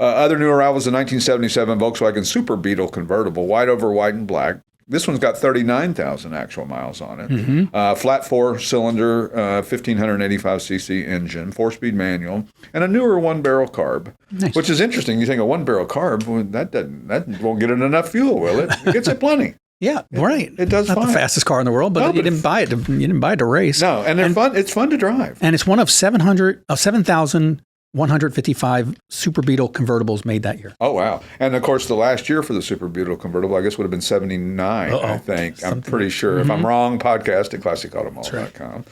Other new arrivals, the 1977 Volkswagen Super Beetle Convertible, white over white and black. This one's got 39,000 actual miles on it. Flat four-cylinder, 1,585cc engine, four-speed manual, and a newer one-barrel carb, which is interesting. You think a one-barrel carb, well, that won't get it enough fuel, will it? It gets it plenty. Yeah, right. It does Not fine. the fastest car in the world, but you didn't buy it. You didn't buy it to race. No, and they're fun. It's fun to drive. And it's one of 7,155 Super Beetle convertibles made that year. Oh, wow. And, of course, the last year for the Super Beetle Convertible, I guess, would have been 79, I think. I'm pretty sure. If I'm wrong, podcast at classicautomall.com.